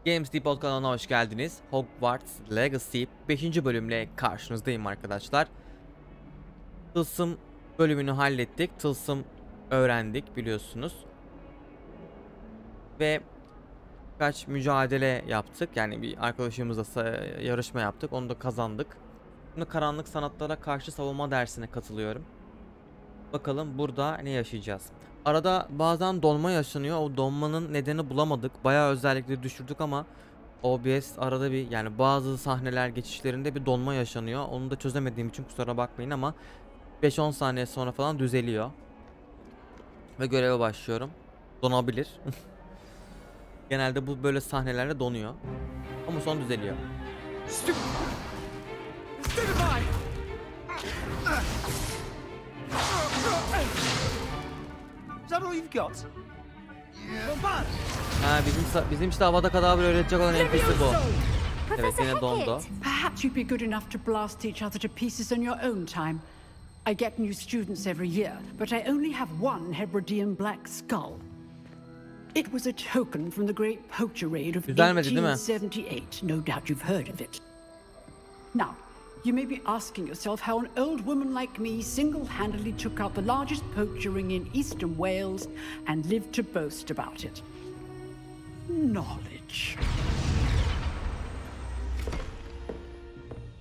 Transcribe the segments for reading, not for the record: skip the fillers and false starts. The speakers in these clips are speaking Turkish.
Gamesdepot kanalına hoş geldiniz. Hogwarts Legacy 5. bölümle karşınızdayım arkadaşlar. Tılsım bölümünü hallettik. Tılsım öğrendik biliyorsunuz. Ve birkaç mücadele yaptık. Yani bir arkadaşımızla yarışma yaptık. Onu da kazandık. Şimdi karanlık sanatlara karşı savunma dersine katılıyorum. Bakalım burada ne yaşayacağız. Arada bazen donma yaşanıyor. O donmanın nedeni bulamadık. Bayağı özellikleri düşürdük ama OBS arada bir, yani bazı sahneler geçişlerinde bir donma yaşanıyor. Onu da çözemediğim için kusura bakmayın ama 5-10 saniye sonra falan düzeliyor. Ve göreve başlıyorum. Donabilir. Genelde bu böyle sahnelerde donuyor. Ama son düzeliyor. Ha, bizim işte havada kadavra öğretecek olan NPC bu. Evet, yine dondu. Perhaps you'd be good enough to blast each other to pieces in your own time. I get new students every year, but I only have one Hebridean black skull. It was a token from the great poacher raid of 1878. No doubt you've heard of it. Now, you may be asking yourself how an old woman like me single-handedly took out the largest poacher ring in eastern Wales and lived to boast about it. Knowledge.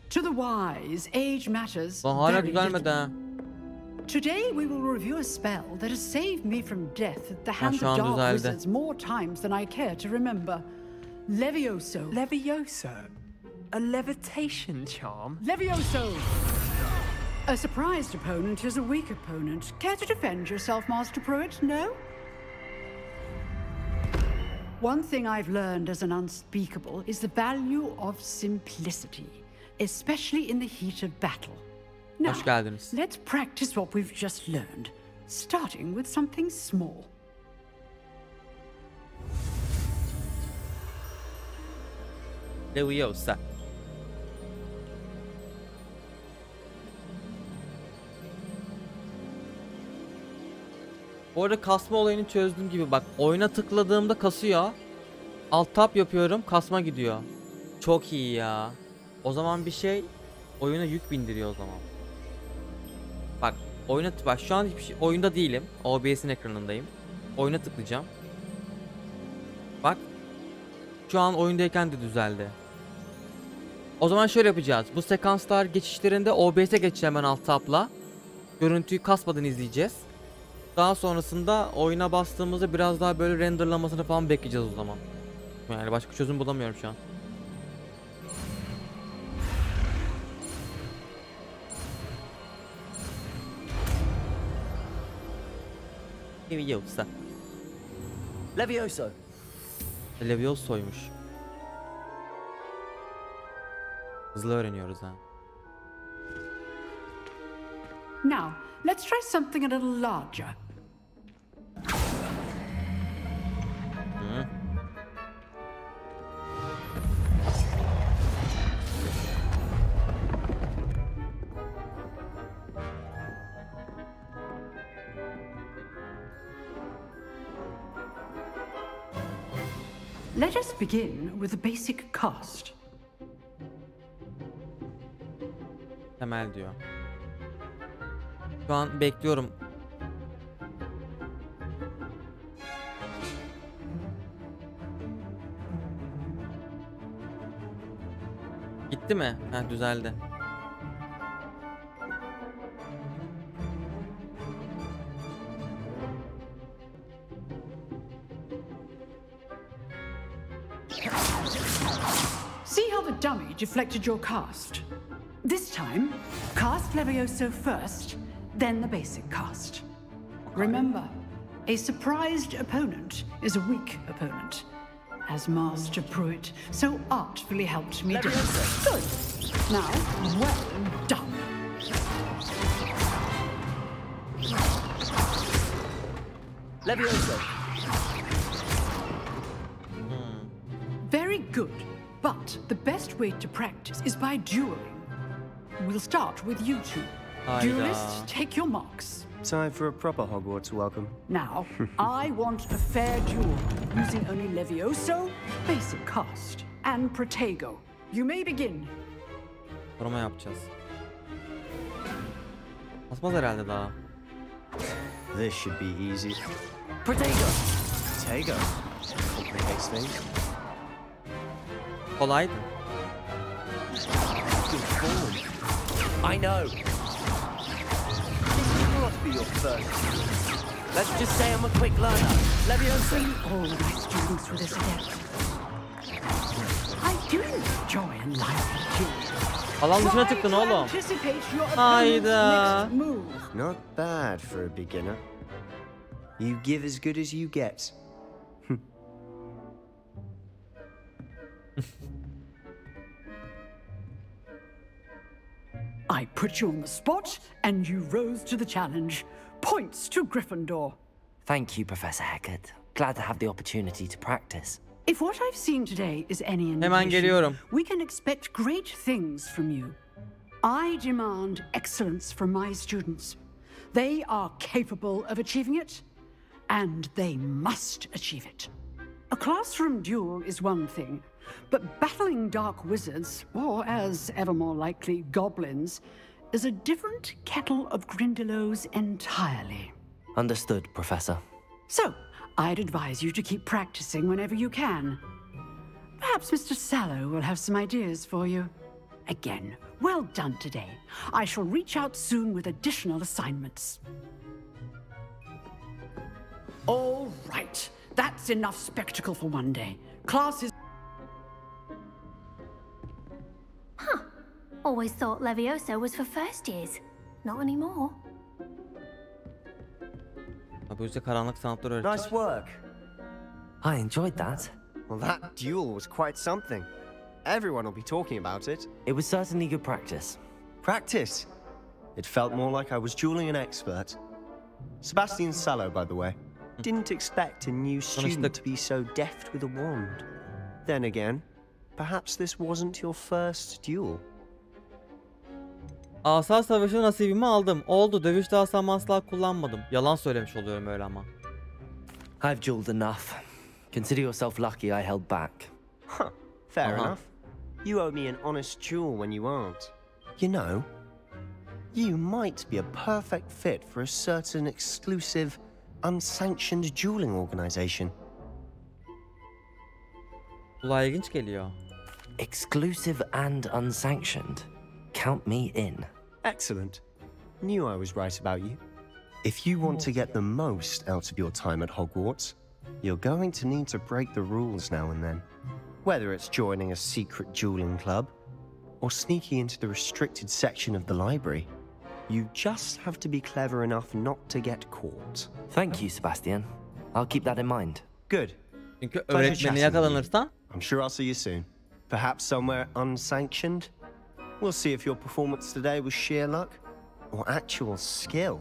To the wise, age matters very little. Today we will review a spell that has saved me from death at the hands of dark wizards more times than I care to remember. Levioso. Levioso? A levitation charm? Levioso! A surprised opponent is a weak opponent. Care to defend yourself, Master Pruitt? No? One thing I've learned as an unspeakable is the value of simplicity, especially in the heat of battle. Now, let's practice what we've just learned, starting with something small. Leviosa. Bu arada kasma olayını çözdüğüm gibi bak, oyuna tıkladığımda kasıyor. Alt tab yapıyorum, kasma gidiyor. Çok iyi ya. O zaman bir şey oyuna yük bindiriyor o zaman. Bak bak şu an hiçbir şey, oyunda değilim. OBS'in ekranındayım. Oyuna tıklayacağım. Bak. Şu an oyundayken de düzeldi. O zaman şöyle yapacağız. Bu sekanslar geçişlerinde OBS'e geçeceğim ben alt tabla. Görüntüyü kasmadan izleyeceğiz. Daha sonrasında oyuna bastığımızda biraz daha böyle renderlamasını falan bekleyeceğiz o zaman. Yani başka çözüm bulamıyorum şu an. Leviosa. Levioso. Levioso'ymuş. Hızlı öğreniyoruz ha. Now, let's try something a little larger. Let us begin with a basic cast. Temel diyor. Şu an bekliyorum. Gitti mi? Ha, düzeldi. See how the dummy deflected your cast? This time, cast Levioso first, then the basic cast. Remember, a surprised opponent is a weak opponent, as Master Pruitt so artfully helped me do. Good. Now, well done. Levioso. Very good. But the best way to practice is by dueling. We'll start with you two. Duelists, take your marks. Time for a proper Hogwarts welcome. Now, I want a fair duel, using only Levioso, basic cast, and Protego. You may begin. Koruma yapacağız. Basmaz herhalde daha. This should be easy. Protego! Protego. Complicates things. Kolaydı. Good form. I know. This will not be your first. Let's just say I'm a quick learner. Levioso! All of my students with this adept. I do enjoy a lively duel. Alan dışına çıktın oğlum. Anticipate your opponent's Hayda. next move. Not bad for a beginner. You give as good as you get. I put you on the spot, and you rose to the challenge. Points to Gryffindor. Thank you, Professor Hecat. Glad to have the opportunity to practice. If what I've seen today is any Hemen indication, geliyorum. we can expect great things from you. I demand excellence from my students. They are capable of achieving it, and they must achieve it. A classroom duel is one thing, but battling dark wizards, or as ever more likely, goblins, is a different kettle of Grindylows entirely. Understood, Professor. So, I'd advise you to keep practicing whenever you can. Perhaps Mr. Sallow will have some ideas for you. Again, well done today. I shall reach out soon with additional assignments. All right, that's enough spectacle for one day. Class is... Always thought Levioso was for first years. Not anymore. Bu yüzden karanlık sanatları öğreteceğiz. Nice work. I enjoyed that. Well, that duel was quite something. Everyone will be talking about it. It was certainly good practice. Practice. It felt more like I was dueling an expert. Sebastian Sallow, by the way. Didn't expect a new student to be so deft with a wand. Then again, perhaps this wasn't your first duel. Asa savaşı nasibimi aldım. Oldu. Dövüşte asam asla kullanmadım. Yalan söylemiş oluyorum öyle ama. I've dueled enough. Consider yourself lucky I held back. Huh, fair enough. You owe me an honest duel when you aren't. You know, you might be a perfect fit for a certain exclusive, unsanctioned dueling organization. Kulağa ilginç geliyor. Exclusive and unsanctioned. Count me in. Excellent. Knew I was right about you. If you want to get the most out of your time at Hogwarts, you're going to need to break the rules now and then. Whether it's joining a secret dueling club, or sneaking into the restricted section of the library, you just have to be clever enough not to get caught. Thank you, Sebastian. I'll keep that in mind. Good. Çünkü Pleasure öğretmeni chatting with yakalanırsa I'm sure I'll see you soon. Perhaps somewhere unsanctioned? We'll see if your performance today was sheer luck or actual skill.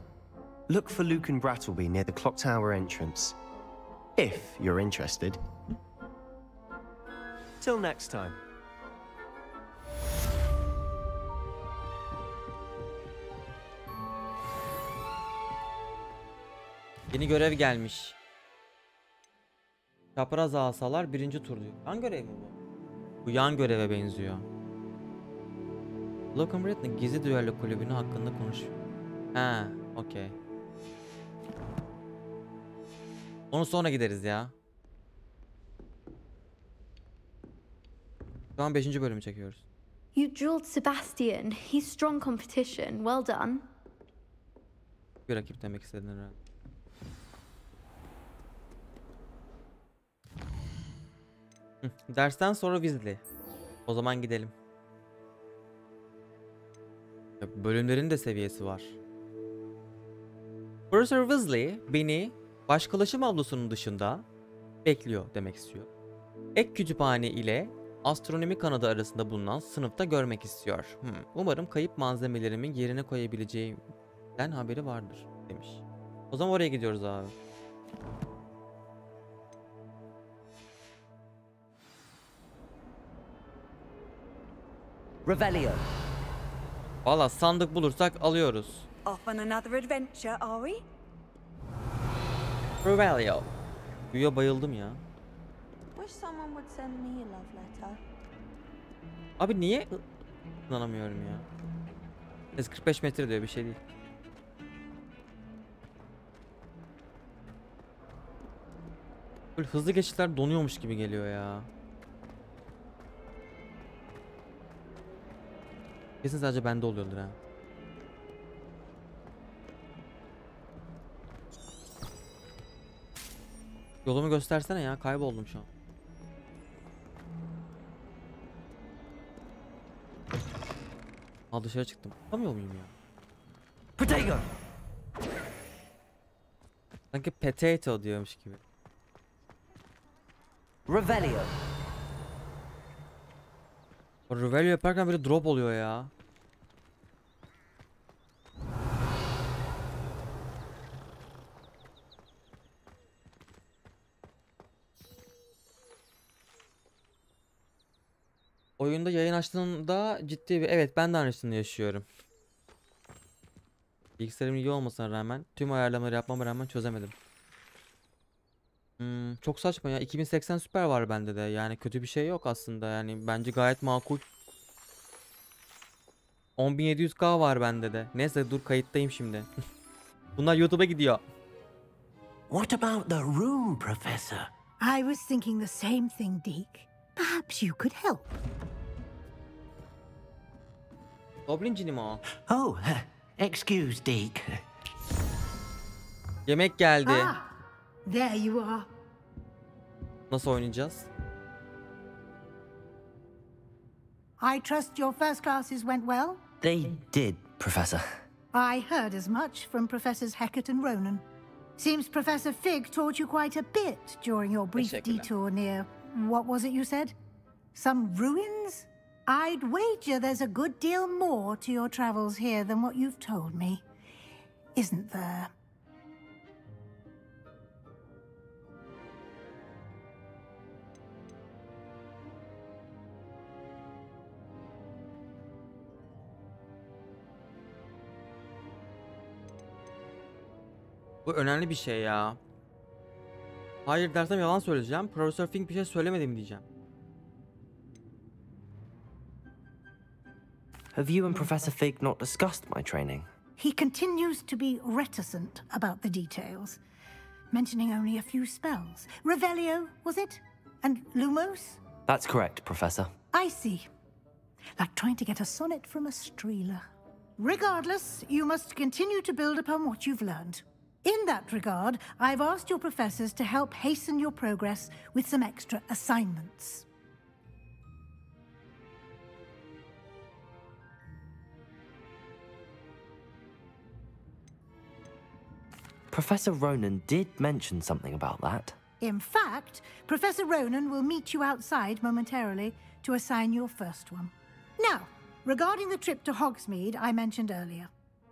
Look for Luke and Brattleby near the clock tower entrance. If you're interested. Till next time. yeni görev gelmiş. Çapraz asalar birinci tur diyor. Yan görev mi bu? Bu yan göreve benziyor. Logan Britney gizli düello kulübünün hakkında konuşuyor. He, okey. Onu sonra gideriz ya. Şu an 5. bölümü çekiyoruz. You drilled Sebastian. He's strong competition. Well done. Bir rakip demek istedin herhalde. Dersten sonra Weasley. O zaman gidelim. Bölümlerin de seviyesi var. Professor Weasley beni başkalaşım avlusunun dışında bekliyor demek istiyor. Ek kütüphane ile astronomi kanadı arasında bulunan sınıfta görmek istiyor. Umarım kayıp malzemelerimi yerine koyabileceğimden haberi vardır demiş. O zaman oraya gidiyoruz abi. Revelio. Valla sandık bulursak alıyoruz. Off on another adventure, are we? Revelio. Büyüye bayıldım ya. Wish someone would send me a love letter. Abi niye inanamıyorum ya. 45 metre diyor, bir şey değil. Böyle hızlı geçişler donuyormuş gibi geliyor ya. Kesin sadece bende oluyordur ha. Yolumu göstersene ya, kayboldum şu an. Aa, dışarı çıktım. Yapamıyor muyum ya? Potato! Sanki potato diyormuş gibi. Revelio. O Revelio yaparken böyle drop oluyor ya. Oyunda yayın açtığında ciddi bir... Evet, ben de aynısını yaşıyorum. Bilgisayarım iyi olmasına rağmen tüm ayarlamaları yapmama rağmen çözemedim. Çok saçma ya. 2080 süper var bende de. Yani kötü bir şey yok aslında. Yani bence gayet makul. 10700K var bende de. Neyse, dur, kayıttayım şimdi. Bunlar YouTube'a gidiyor. What about the room, Professor? I was thinking the same thing, Deke. Perhaps you could help. Goblin cini mi o? Oh, excuse, Deke. Yemek geldi. Ah, there you are. Nasıl oynayacağız? I trust your first classes went well? They did, Professor. I heard as much from Professors Hecat and Ronan. Seems Professor Fig taught you quite a bit during your brief Teşekkürler. detour near... What was it you said? Some ruins? I'd wager there's a good deal more to your travels here than what you've told me. Isn't there? Bu önemli bir şey ya. Hayır dersem yalan söyleyeceğim. Profesör Fink bir şey söylemedi mi diyeceğim. Have you and Professor Fig not discussed my training? He continues to be reticent about the details, mentioning only a few spells. Revelio, was it? And Lumos? That's correct, Professor. I see. Like trying to get a sonnet from a streeler. Regardless, you must continue to build upon what you've learned. In that regard, I've asked your professors to help hasten your progress with some extra assignments. Professor Ronan did mention something about that. In fact, Professor Ronan will meet you outside momentarily to assign your first one. Now, regarding the trip to Hogsmeade I mentioned earlier,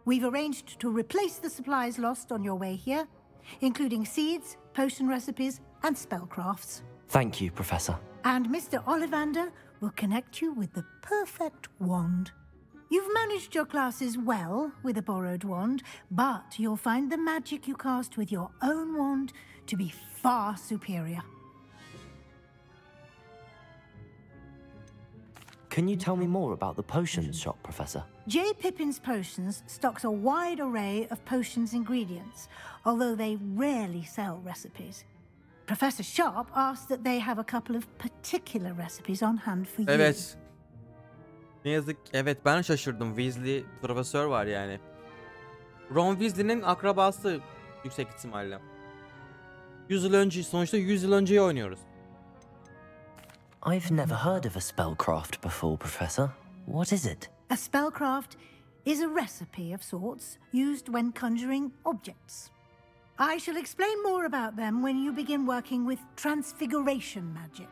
we've arranged to replace the supplies lost on your way here, including seeds, potion recipes, and spellcrafts. Thank you, Professor. And Mr. Ollivander will connect you with the perfect wand. You've managed your classes well with a borrowed wand, but you'll find the magic you cast with your own wand to be far superior. Can you tell me more about the potions shop, Professor? J. Pippin's Potions stocks a wide array of potions ingredients, although they rarely sell recipes. Professor Sharp asked that they have a couple of particular recipes on hand for you. Evet. Ne yazık, evet, ben şaşırdım. Weasley profesör var yani. Ron Weasley'nin akrabası yüksek ihtimalle. 100 yıl önce, sonuçta 100 yıl önceyi oynuyoruz. I've never heard of a spellcraft before, Professor. What is it? A spellcraft is a recipe of sorts used when conjuring objects. I shall explain more about them when you begin working with transfiguration magic.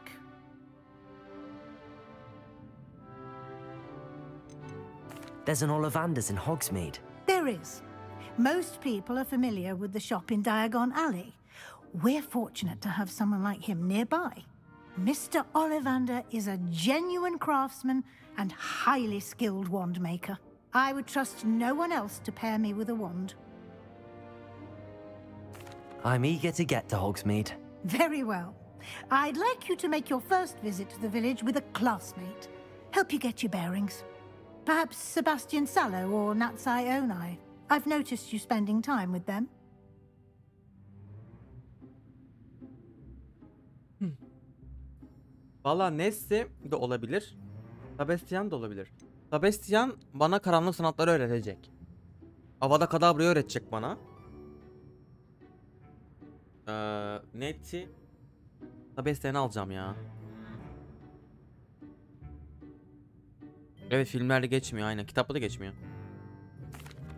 There's an Ollivander's in Hogsmeade. There is. Most people are familiar with the shop in Diagon Alley. We're fortunate to have someone like him nearby. Mr. Ollivander is a genuine craftsman and highly skilled wand maker. I would trust no one else to pair me with a wand. I'm eager to get to Hogsmeade. Very well. I'd like you to make your first visit to the village with a classmate. Help you get your bearings. Perhaps Sebastian Sallow or Natsai Onai. I've noticed you spending time with them. Valla Nesli de olabilir. Sebastian da olabilir. Sebastian bana karanlık sanatları öğretecek. Avada Kedabra'yı öğretecek bana. Neti Sebastian'ı alacağım ya. Evet, filmlerde geçmiyor, aynen. Kitapta da geçmiyor.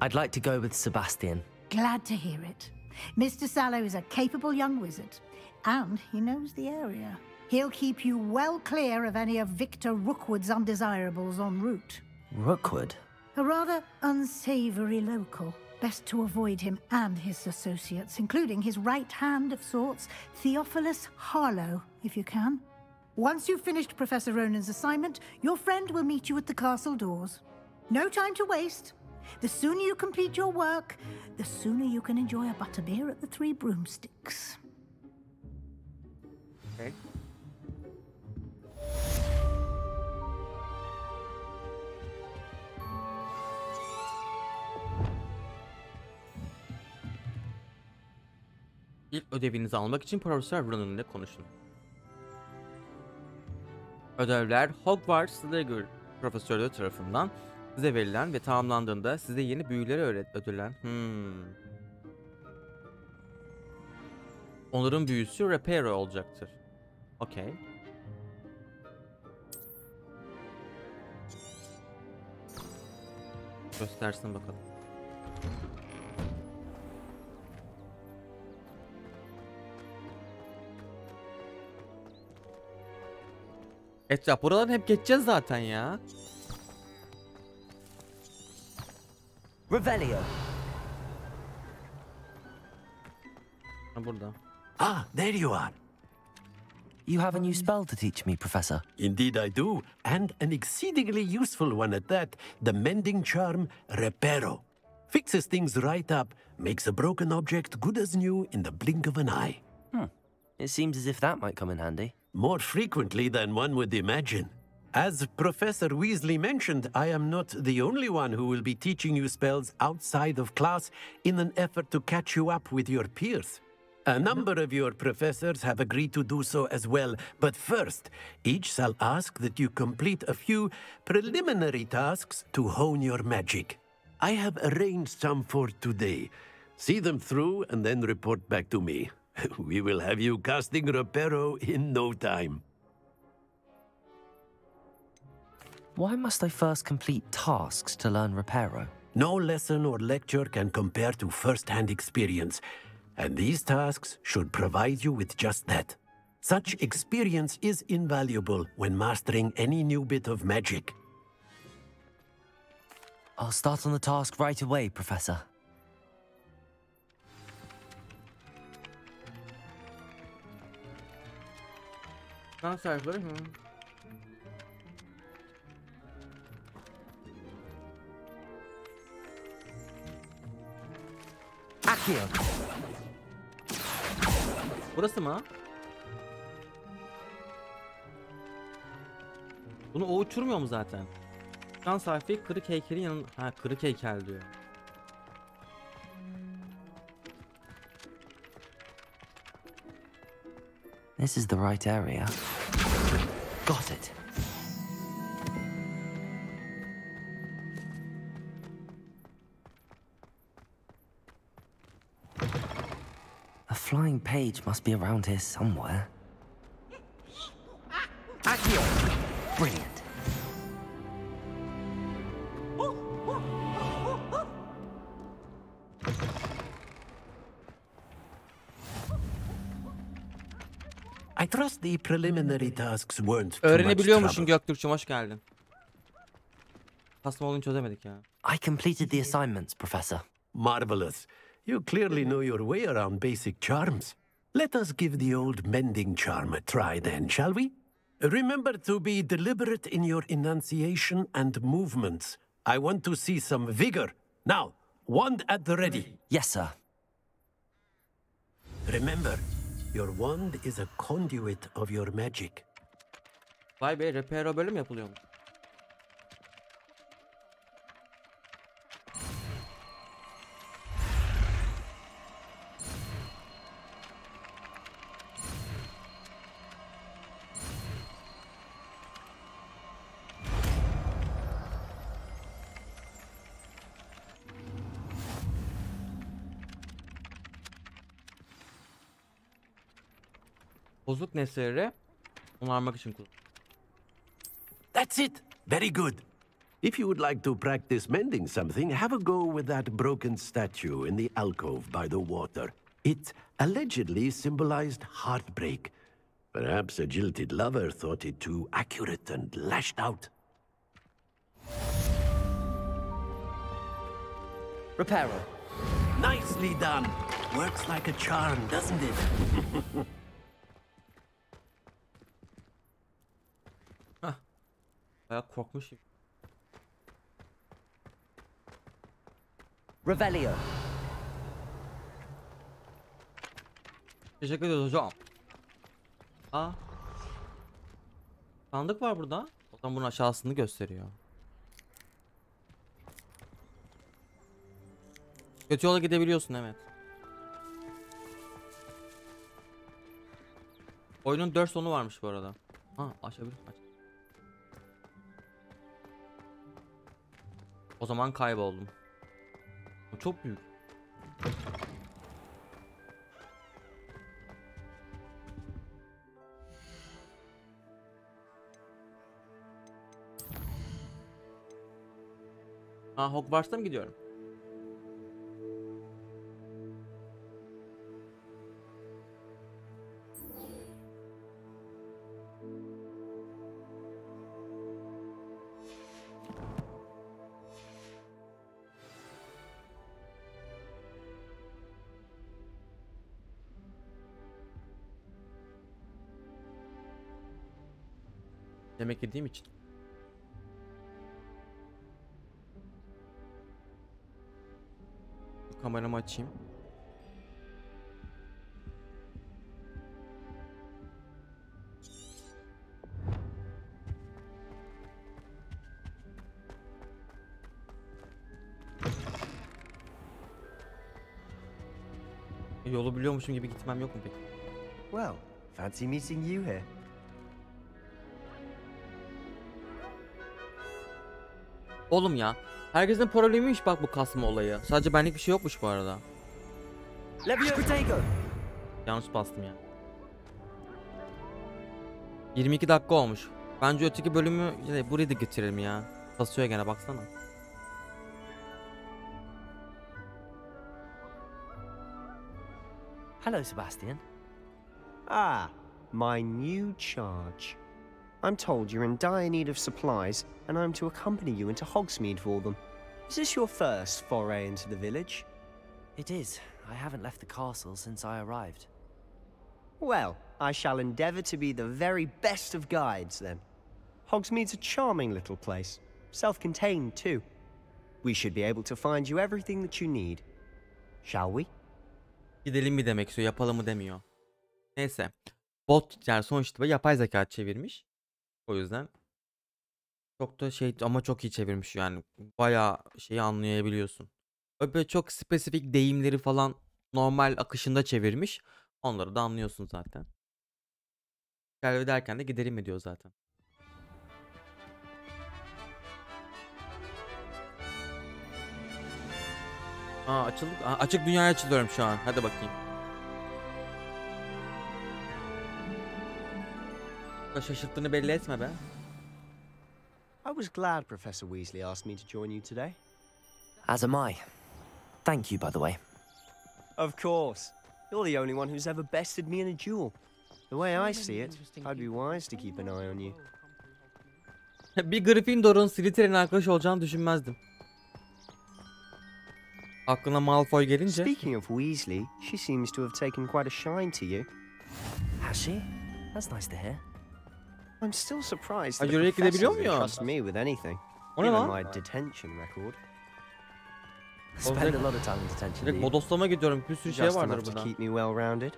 I'd like to go with Sebastian. Glad to hear it. Mr. Sallow is a capable young wizard, and he knows the area. He'll keep you well clear of any of Victor Rookwood's undesirables en route. Rookwood? A rather unsavory local. Best to avoid him and his associates, including his right hand of sorts, Theophilus Harlow, if you can. Once you've finished Professor Ronan's assignment, your friend will meet you at the castle doors. No time to waste. The sooner you complete your work, the sooner you can enjoy a butterbeer at the Three Broomsticks. Okay. İlk ödevinizi almak için Profesör Ronan ile konuşun. Ödevler Hogwarts Library profesörü tarafından size verilen ve tamamlandığında size yeni büyüleri ödülen. Onur'un büyüsü Reparo olacaktır. Okey. Göstersin bakalım. Etraf buradan hep geçeceğiz zaten ya. Revelio. Ha, burada. Ah, there you are. You have a new spell to teach me, Professor. Indeed I do, and an exceedingly useful one at that. The mending charm, Reparo. Fixes things right up, makes a broken object good as new in the blink of an eye. It seems as if that might come in handy. More frequently than one would imagine. As Professor Weasley mentioned, I am not the only one who will be teaching you spells outside of class in an effort to catch you up with your peers. A number of your professors have agreed to do so as well, but first, each shall ask that you complete a few preliminary tasks to hone your magic. I have arranged some for today. See them through and then report back to me. We will have you casting Reparo in no time. Why must I first complete tasks to learn Reparo? No lesson or lecture can compare to first-hand experience, and these tasks should provide you with just that. Such experience is invaluable when mastering any new bit of magic. I'll start on the task right away, Professor. Kan sayfaları mı? Accio. Burası mı? Bunu o uçurmuyor mu zaten? Kan sayfayı kırık heykelin yanında. Ha, kırık heykel diyor. This is the right area. Got it. A flying page must be around here somewhere. Accio! Brilliant. I trust the preliminary tasks weren't too much Öğrenebiliyormuşsun trouble. Göktürk'cüm, hoş geldin. Kasma olayını çözemedik ya. I completed the assignments, Professor. Marvelous. You clearly know your way around basic charms. Let us give the old mending charm a try then, shall we? Remember to be deliberate in your enunciation and movements. I want to see some vigor. Now, wand at the ready. Yes, sir. Remember, your wand is a conduit of your magic. Vay be, repero bölüm yapılıyormuş. Bozuk nesneleri onarmak için kullan. That's it. Very good. If you would like to practice mending something, have a go with that broken statue in the alcove by the water. It allegedly symbolized heartbreak. Perhaps a jilted lover thought it too accurate and lashed out. Reparo. Nicely done. Works like a charm, doesn't it? Bayağı korkmuşum. Revelio. Teşekkür ederiz hocam. Aa. Sandık var burada. O zaman bunun aşağısını gösteriyor. Kötü yola gidebiliyorsun, evet. Oyunun 4 sonu varmış bu arada. Ha, açabilirim. Aç. O zaman kayboldum. O çok büyük. Ha, Hogwarts'ta mı gidiyorum? Yemek yediğim için. Bu kameramı açayım. Yolu biliyormuşum gibi gitmem yok mu peki? Well, fancy meeting you here. Oğlum ya, herkesin problemiymiş bak bu kasma olayı. Sadece benlik bir şey yokmuş bu arada. Yanlış bastım ya. 22 dakika olmuş. Bence öteki bölümü buraya da getirelim ya. Kasıyor gene, baksana. Hello, Sebastian. Ah, my new charge. I'm told you're in dire need of supplies, and I'm to accompany you into Hogsmeade for them. Is this your first foray into the village? It is. I haven't left the castle since I arrived. Well, I shall endeavour to be the very best of guides, then. Hogsmeade's a charming little place, self-contained too. We should be able to find you everything that you need. Shall we? Gidelim mi demek istiyor, yapalım mı demiyor. Neyse. Bot yani sonuçta yapay zeka çevirmiş. O yüzden çok da şey ama çok iyi çevirmiş yani. Bayağı şeyi anlayabiliyorsun. Böyle çok spesifik deyimleri falan normal akışında çevirmiş. Onları da anlıyorsun zaten. Gel derken de gidelim mi diyor zaten. Aa, açıldık. Aa, açık dünyaya açılıyorum şu an. Hadi bakayım. Şaşırttığını belli etme be. I was glad Professor Weasley asked me to join you today. As am I. Thank you, by the way. Of course. You're the only one who's ever bested me in a duel. The way I see it, I'd be wise to keep an eye on you. Bir Gryffindor'un Slytherin'in arkadaş olacağını düşünmezdim. Aklına Malfoy gelince. Speaking of Weasley, she seems to have taken quite a shine to you. Has she? That's nice to hear. I'm still surprised Ay, that the yürüyerek professor gidebiliyor would muyum? trust me with anything. O ne Given lan? my detention record, Spend a lot of time in detention, do Direkt you? bodoslama gidiyorum. Bir sürü şey just vardır enough to burada. keep me well-rounded.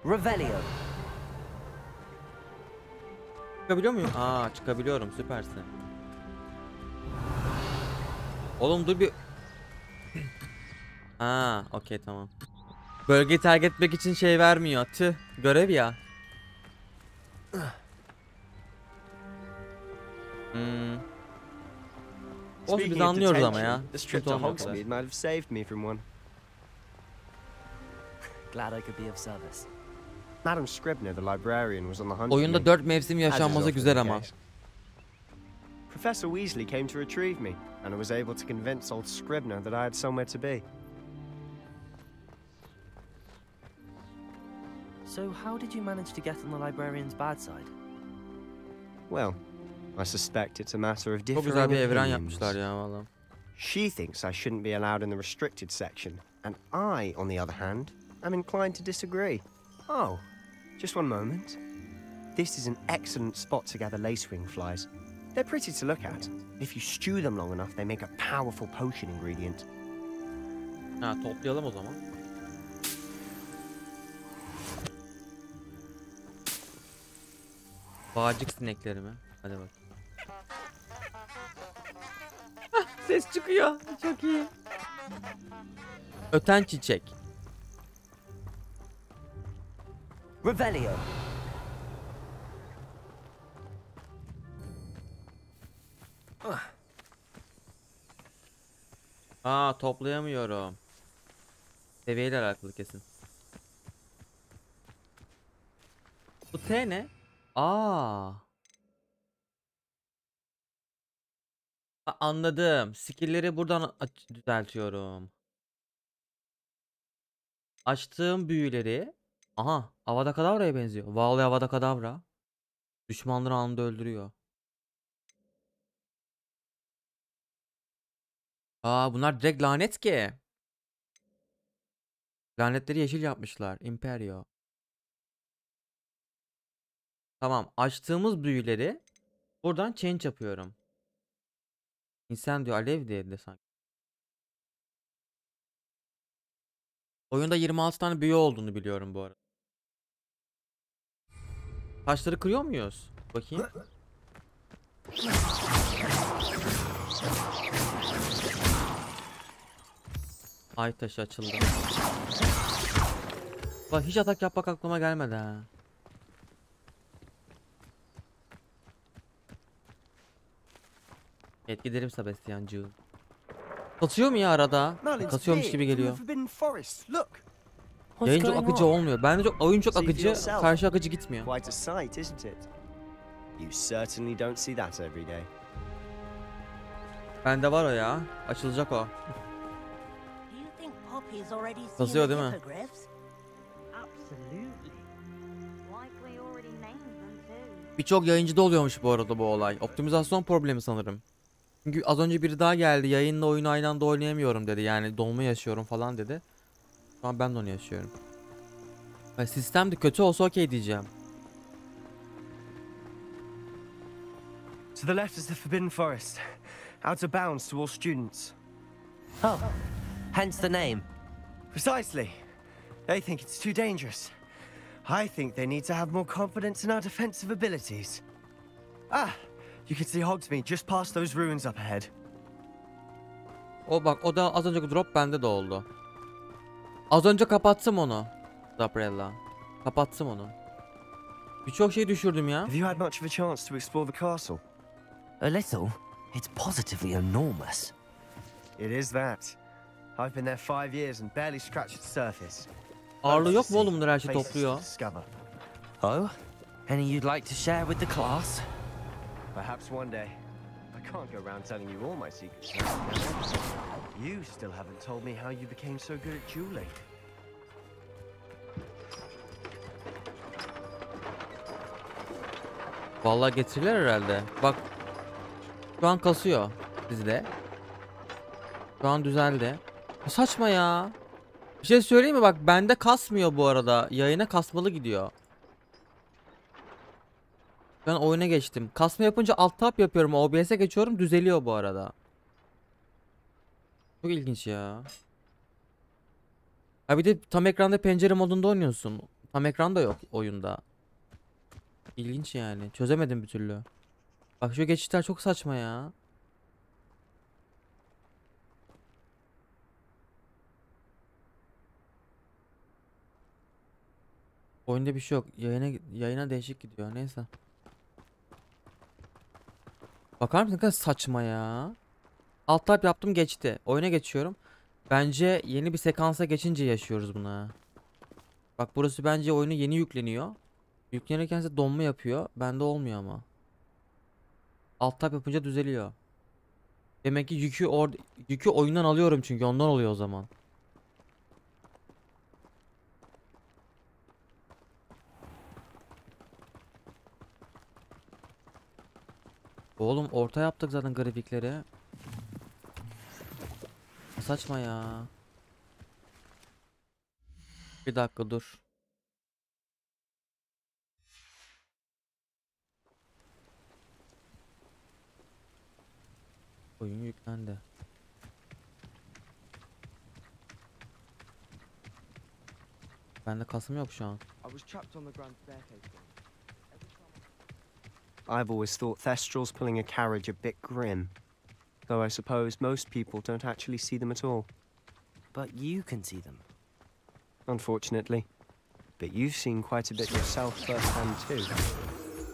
Revelio. Çıkabiliyor muyum? Aa, çıkabiliyorum. Süpersin. Oğlum dur bir... Ha, okey, tamam. Bölgeyi terk etmek için şey vermiyor. Tüh, görev ya. Olsun, biz Speaking of anlıyoruz ama ya. detention, this trip Sıkıntı to olmuyor o kadar. Hogsmeade might have saved me from one. Glad I could be of service. Madam Scribner, the librarian, was on the hunt for Oyunda me, 4 mevsim as is yaşanması often güzel the ama. case. Professor Weasley came to retrieve me, and I was able to convince old Scribner that I had somewhere to be. So how did you manage to get on the librarian's bad side? Well, I suspect it's a matter of Çok differing güzel bir evren opinions. yapmışlar ya valla. She thinks I shouldn't be allowed in the restricted section, and I, on the other hand, am inclined to disagree. Oh, just one moment. This is an excellent spot to gather lacewing flies. They're pretty to look at. If you stew them long enough, they make a powerful potion ingredient. Ha, toplayalım o zaman. Bağcık sinekleri mi? Hadi bak. Ses çıkıyor. Çok iyi. Öten çiçek. Revelio. Aa, toplayamıyorum. Seviyeyle alakalı kesin. Bu T ne? Aa. Anladım. Skill'leri buradan düzeltiyorum. Açtığım büyüleri. Aha, Avada Kedavra'ya benziyor. Vallahi Avada Kedavra. Düşmanları anında öldürüyor. Aa, bunlar direkt lanet ki. Lanetleri yeşil yapmışlar. Imperio. Tamam, açtığımız büyüleri buradan change yapıyorum. İnsan diyor, alev dedi sanki. Oyunda 26 tane büyü olduğunu biliyorum bu arada. Taşları kırıyor muyuz? Bakayım. Ay taşı açıldı. Bak, hiç atak yapmak aklıma gelmedi ha. Evet, giderim Sebastiancığım. Kasıyor mu ya arada? Kasıyormuş gibi geliyor. Yayın çok akıcı olmuyor. Bende çok, oyun çok akıcı, karşı akıcı gitmiyor. Quite a sight, isn't it? You certainly don't see that every day. Bende var o ya. Açılacak o. Kasıyor değil mi? Birçok yayıncıda oluyormuş bu arada bu olay. Optimizasyon problemi sanırım. Çünkü az önce biri daha geldi. Yayınla oyunu aynı anda oynayamıyorum dedi. Yani donma yaşıyorum falan dedi. Şu an ben de onu yaşıyorum. Sistem de kötü olsa okey diyeceğim. To the left is the Forbidden Forest. Out of bounds to all students. Oh, hence the name. Precisely. They think it's too dangerous. I think they need to have more confidence in our defensive abilities. Ah, you can see Hogsmeade just past those ruins up ahead. O bak, o da az önceki drop bende de oldu. Az önce kapattım onu. Zaprella. Kapattım onu. Birçok şey düşürdüm ya. Have you had much of a chance to explore the castle? A little. It's positively enormous. It is that. I've been there 5 years and barely scratched the surface. Ağırlığı yok mu oğlum, bunlar her şey topluyor? Oh? Any you'd like to share with the class? Perhaps one day. I can't go around telling you all my secrets. You still haven't told me how you became so good at dueling. Vallahi getirirler herhalde. Bak. Şu an kasıyor bizde. Şu an düzeldi. Saçma ya. Bir şey söyleyeyim mi? Bak, bende kasmıyor bu arada. Yayına kasmalı gidiyor. Ben oyuna geçtim. Kasma yapınca alt tab yapıyorum. OBS'e geçiyorum. Düzeliyor bu arada. Çok ilginç ya. Ha bir de tam ekranda pencere modunda oynuyorsun. Tam ekran da yok oyunda. İlginç yani. Çözemedim bir türlü. Bak şu geçişler çok saçma ya. Oyunda bir şey yok. Yayına değişik gidiyor. Neyse. Bakar mısın ne kadar saçma ya. Alt tab yaptım geçti. Oyuna geçiyorum. Bence yeni bir sekansa geçince yaşıyoruz bunu. Bak burası bence oyunu yeni yükleniyor. Yüklenirken ise donma yapıyor. Bende olmuyor ama. Alt tab yapınca düzeliyor. Demek ki yükü oyundan alıyorum çünkü ondan oluyor o zaman. Oğlum orta yaptık zaten grafikleri. Saçma ya. Bir dakika dur. Oyun yüklendi. Bende kasım yok şu an. I've always thought Thestrals pulling a carriage a bit grim. Though I suppose most people don't actually see them at all. But you can see them. Unfortunately. But you've seen quite a bit yourself firsthand too.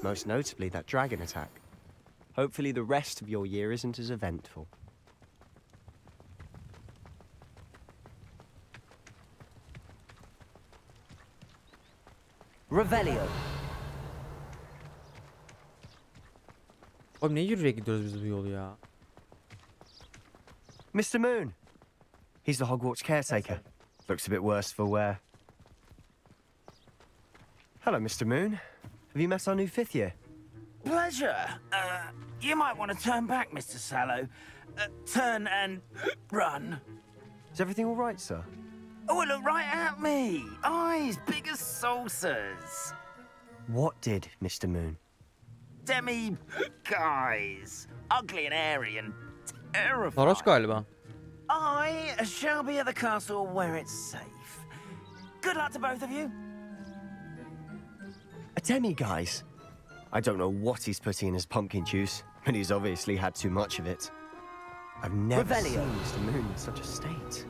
Most notably that dragon attack. Hopefully the rest of your year isn't as eventful. Revelio. Oğlum ne yürüyerek gidiyoruz biz bu yolu ya? Mr. Moon! He's the Hogwarts caretaker. Looks a bit worse for wear. Hello, Mr. Moon. Have you met our new fifth year? Pleasure. You might want to turn back, Mr. Sallow. Turn and run. Is everything all right, sir? Oh, look right at me. Eyes big as saucers. What did, Mr. Moon? Demi guys. Ugly and airy and terrifying. Varoş galiba. I shall be at the castle where it's safe. Good luck to both of you. A demi, guys. I don't know what he's putting in his pumpkin juice, but he's obviously had too much of it. I've never Revelio. seen Mr. Moon in such a state.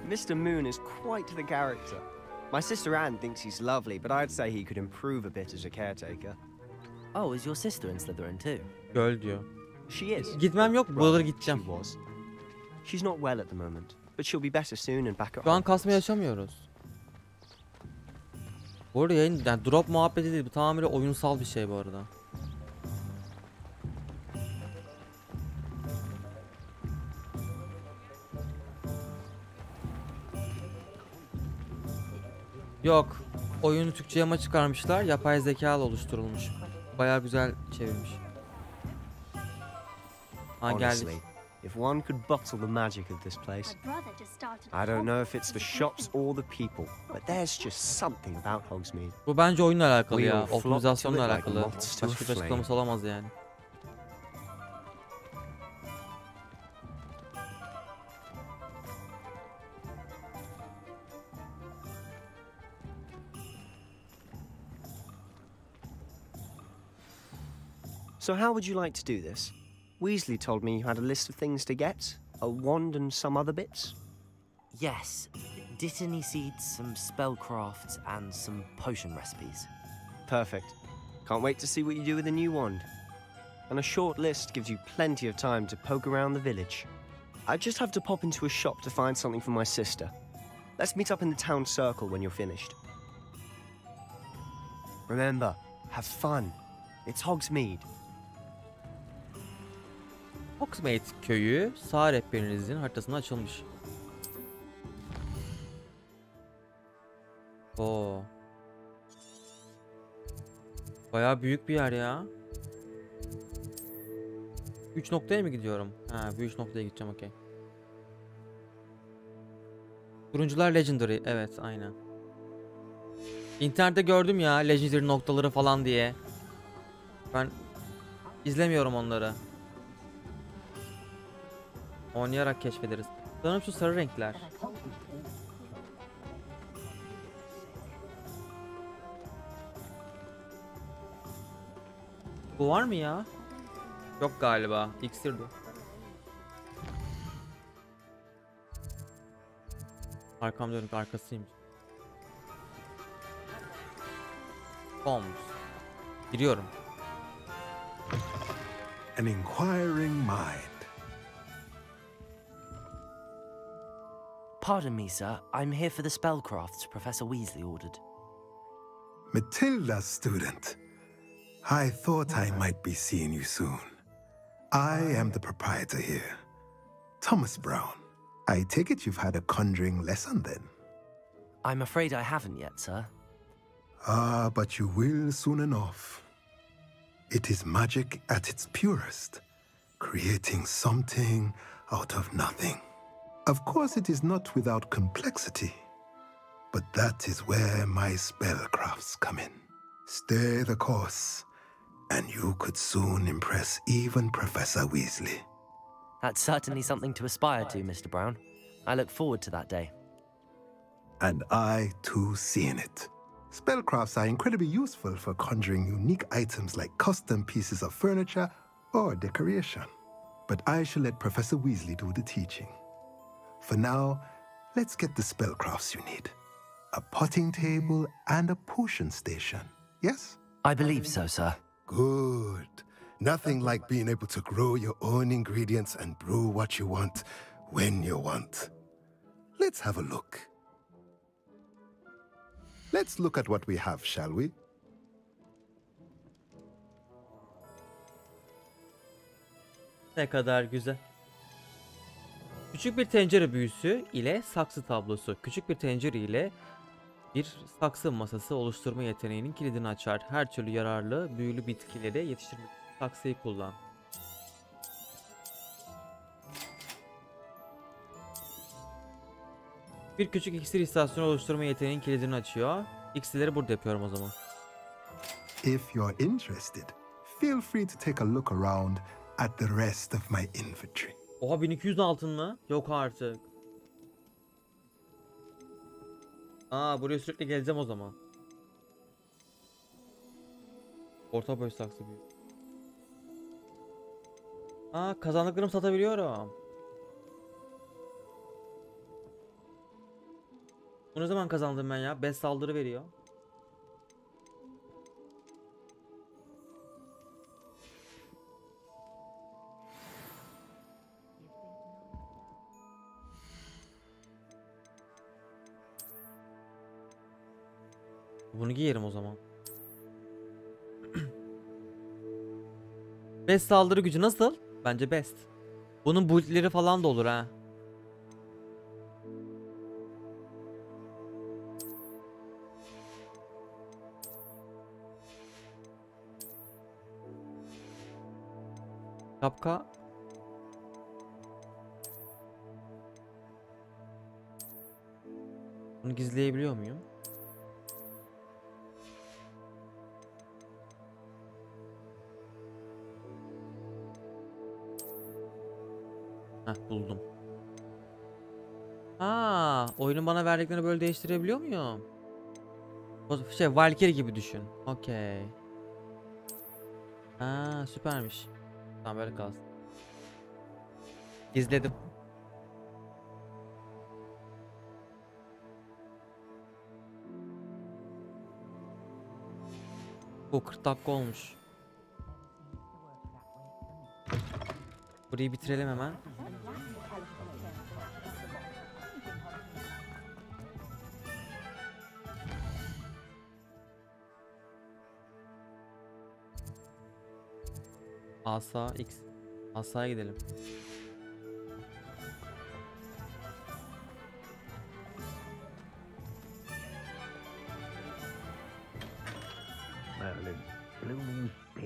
Mr. Moon is quite the character. My sister Anne thinks he's lovely, but I'd say he could improve a bit as a caretaker. Oh, is your sister in Slytherin too? Göl diyor. She is. Gitmem yok. Buraları Rather, gideceğim. She was. She's not well at the moment, but she'll be better soon and back at Şu an home. kasma yaşamıyoruz. Bu arada yayın yani drop muhabbeti değil. Bu tamamıyla oyunsal bir şey bu arada. Yok. Oyunu Türkçe yama çıkarmışlar. Yapay zeka ile oluşturulmuş. Bayağı güzel çevirmiş. Ha geldik. Honestly, if one could bottle the magic of this place. I don't know if it's the shops or the people, but there's just something about Hogsmeade. Bu bence oyunla alakalı We ya. all flock to Optimizasyonla it like alakalı. moths to a Başka bir flame. açıklaması olamaz yani. So how would you like to do this? Weasley told me you had a list of things to get, a wand and some other bits. Yes. Dittany seeds, some spellcrafts, and some potion recipes. Perfect. Can't wait to see what you do with the new wand. And a short list gives you plenty of time to poke around the village. I just have to pop into a shop to find something for my sister. Let's meet up in the town circle when you're finished. Remember, have fun. It's Hogsmeade. Hogsmeade köyü sağ rehberinizin haritasında açılmış. Oo. Bayağı büyük bir yer ya. 3 noktaya mı gidiyorum? Ha, bu 3 noktaya gideceğim, okey. Turuncular Legendary. Evet, aynen. İnternette gördüm ya Legendary noktaları falan diye. Ben izlemiyorum onları. Oynayarak keşfederiz. Sanırım şu sarı renkler. Bu var mı ya? Yok galiba. İksirdi. Arkam dönük, arkasıymış. Bombs. Giriyorum. An inquiring mind. Pardon me, sir. I'm here for the spellcrafts Professor Weasley ordered. Matilda, student. I thought I might be seeing you soon. I am the proprietor here, Thomas Brown. I take it you've had a conjuring lesson then? I'm afraid I haven't yet, sir. Ah, but you will soon enough. It is magic at its purest, creating something out of nothing. Of course, it is not without complexity, but that is where my spellcrafts come in. Stay the course, and you could soon impress even Professor Weasley. That's certainly something to aspire to, Mr. Brown. I look forward to that day. And I, too, seeing it. Spellcrafts are incredibly useful for conjuring unique items like custom pieces of furniture or decoration. But I shall let Professor Weasley do the teaching. For now, let's get the spellcrafts you need. A potting table and a potion station, yes? I believe so, sir. Good. Nothing like being able to grow your own ingredients and brew what you want when you want. Let's have a look. Let's look at what we have, shall we? Ne kadar güzel. Küçük bir tencere büyüsü ile saksı tablosu. Küçük bir tencere ile bir saksı masası oluşturma yeteneğinin kilidini açar. Her türlü yararlı büyülü bitkileri yetiştirmek için saksıyı kullan. Bir küçük iksir istasyonu oluşturma yeteneğinin kilidini açıyor. İksirleri burada yapıyorum o zaman. If you're interested, feel free to take a look around at the rest of my inventory. Oha 1200 altın mı? Yok artık. Aa, buraya sürekli geleceğim o zaman. Orta boy saksı büyük. Aa, kazandıklarımı satabiliyorum. Bu ne zaman kazandım ben ya? 5 saldırı veriyor. Bunu giyerim o zaman. 5 saldırı gücü nasıl? Bence best. Bunun build'leri falan da olur ha. Şapka. Bunu gizleyebiliyor muyum? Heh, buldum. Aa, oyunun bana verdiklerini böyle değiştirebiliyor muyum? Şey, Valkyrie gibi düşün. Okey. Aa, süpermiş. Tamam, böyle kalsın. İzledim. Bu 40 dakika olmuş. Burayı bitirelim hemen. Asa X. Asa'ya gidelim.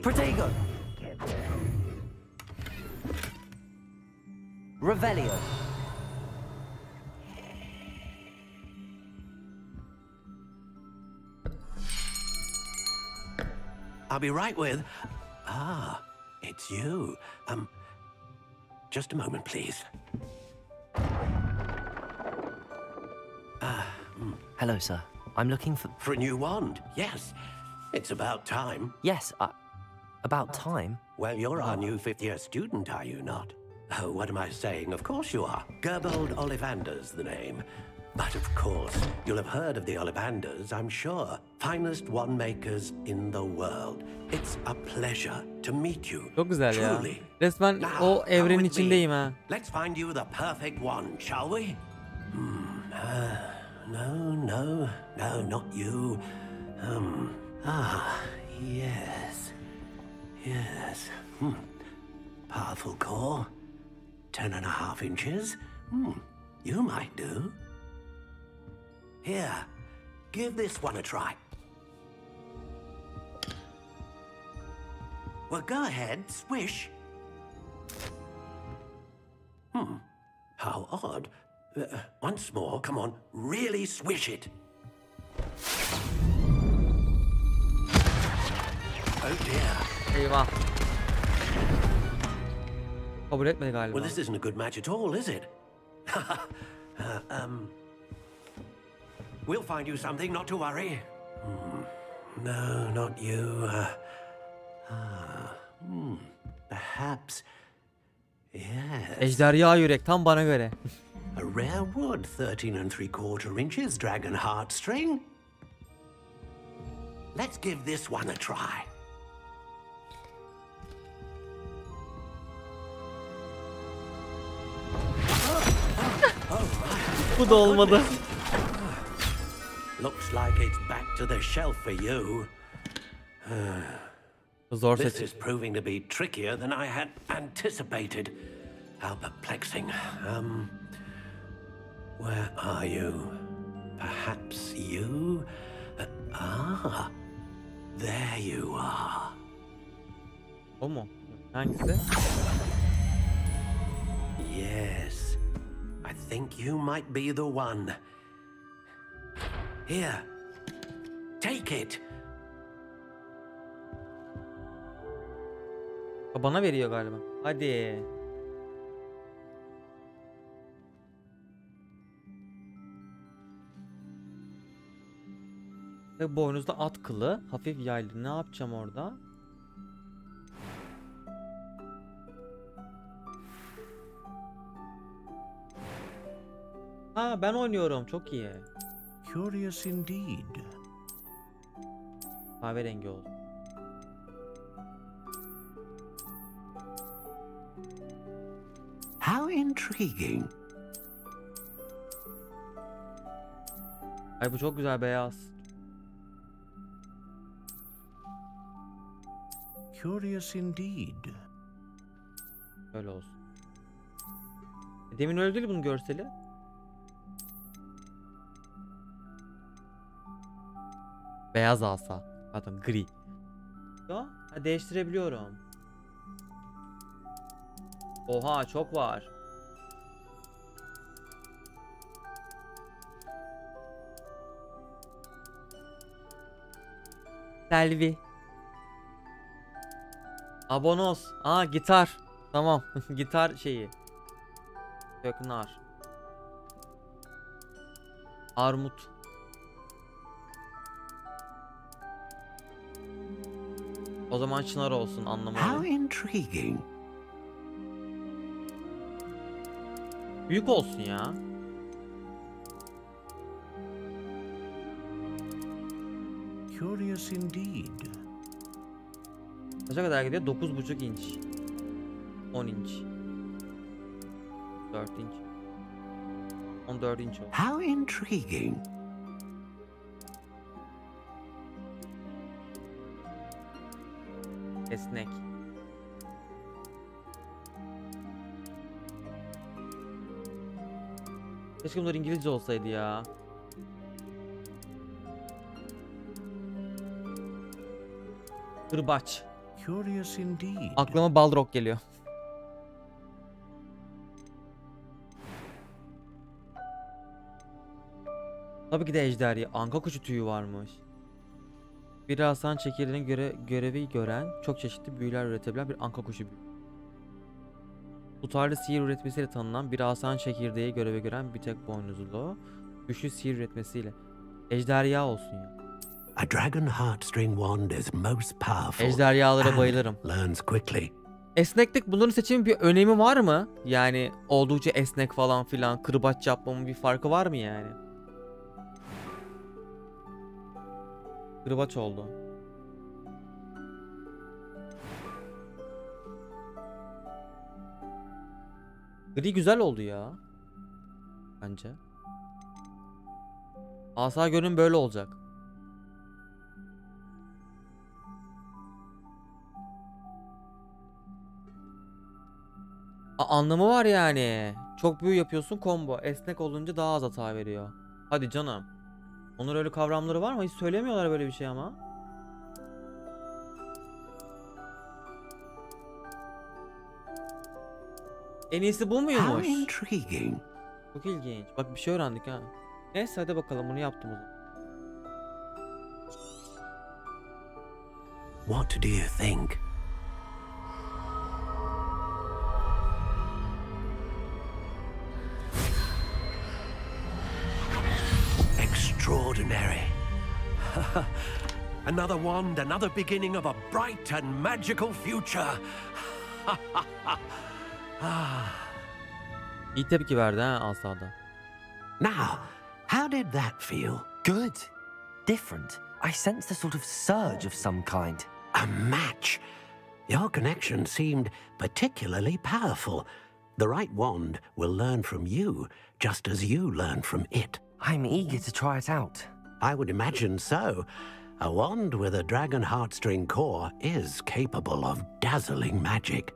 Protego! Revelio! I'll be right with... Ah, it's you. Just a moment, please. Hello, sir. I'm looking for... For a new wand, yes. It's about time. Yes, about time? Well, you're our new fifth-year student, are you not? Oh, what am I saying? Of course you are. Gerbold Ollivander's the name. But of course, you'll have heard of the Ollivanders, I'm sure. Finest wand makers in the world. It's a pleasure to meet you. Çok güzel ya. Truly. Resmen o evrenin içindeyim ha. Let's find you the perfect wand, shall we? No, not you. Yes. Powerful core. 10.5 inches. You might do. Here, give this one a try. Well, go ahead, swish. How odd. Once more, come on, really swish it. Oh dear. Eyvah. Kabul etmedi galiba. Well, this isn't a good match at all, is it? We'll find you something, not to worry. No, not you. Perhaps. Yes. Ejderha yürek tam bana göre. A rare wood, 13 3/4 inches, dragon heartstring. Let's give this one a try. Bu da olmadı. Looks like it's back to the shelf for you. Zor This seçim. is proving to be trickier than I had anticipated. How perplexing. Where are you? Perhaps you? There you are. O mu? Hangisi? Yes, I think you might be the one. Here, take it. Bana veriyor galiba. Hadi. Ve boynuzda at kılı, hafif yaylı. Ne yapacağım orada? Ha, ben oynuyorum. Çok iyi. Curious indeed. Kahverengi oldu. How intriguing. Ay bu çok güzel beyaz. Curious indeed. Böyle olsun. Demin öyle değil bunun görseli. Beyaz asa. Pardon, gri. Ya, değiştirebiliyorum. Oha, çok var. Selvi. Abonos. Aa, gitar. Tamam. Gitar şeyi. Köknar. Armut. O zaman çınar olsun, anlamadım. How intriguing. Büyük olsun ya. Curious indeed. Kaça kadar gidiyor? 9,5 inç. 10 inç. 4 inç. 14 inç oldu. How intriguing. Esnek. Keşke bunlar İngilizce olsaydı ya. Kırbaç. Curious indeed. Aklıma Balrog geliyor. Tabii ki de ejderha. Anka kuşu tüyü varmış. Bir asan çekirdeğinin görevi gören, çok çeşitli büyüler üretebilen bir anka kuşu büyü. Tutarlı sihir üretmesiyle tanınan bir asan çekirdeği görevi gören bir tek boynuzlu, güçlü sihir üretmesiyle. Ejderha olsun ya. A dragon heartstring wand is most powerful. Ejderhalara bayılırım. Learns quickly. Esneklik, bunların seçimin bir önemi var mı? Yani oldukça esnek falan filan, kırbaç yapmamın bir farkı var mı yani? Kırbaç oldu. Gri güzel oldu ya. Bence. Asa görünüm böyle olacak. Anlamı var yani. Çok büyü yapıyorsun, combo. Esnek olunca daha az hata veriyor. Hadi canım. Onun öyle kavramları var mı? Hiç söylemiyorlar böyle bir şey ama. En iyisi bu muymuş? How intriguing. Çok ilginç. Bak bir şey öğrendik ha. Neyse hadi bakalım, bunu yaptım o zaman. What do you think? Extraordinary. Another wand, another beginning of a bright and magical future. İyi tepki verdi ha Asa'da. Now, how did that feel? Good. Different. I sensed a sort of surge of some kind. A match. Your connection seemed particularly powerful. The right wand will learn from you, just as you learn from it. I'm eager to try it out. I would imagine so. A wand with a dragon heartstring core is capable of dazzling magic.